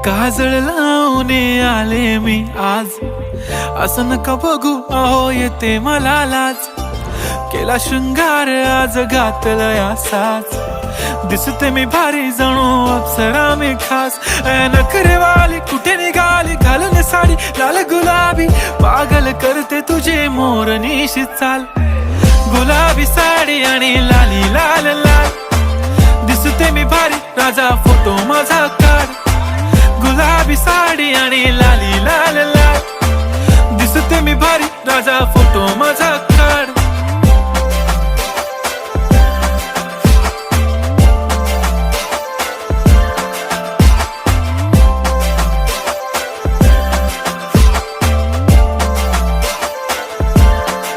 काजळ लावून आले मी आज, असं नका बघू अहो येते मला लाज. केला शृंगार आज घातलाय असाच, दिसते मी भारी जणू अप्सरा मी खास. नखरेवाली कुठे निघाली घालून साडी लाल गुलाबी, पागल करते तुझे मोरनीशी चाल. गुलाबी साडी आणि लाली लाल लाल, दिसते मी भारी राजा फोटो माझा काढ. गुलाबी साडी आणि लाली लाल लाल, दिसते मी भारी राजा फोटो माझा काढ.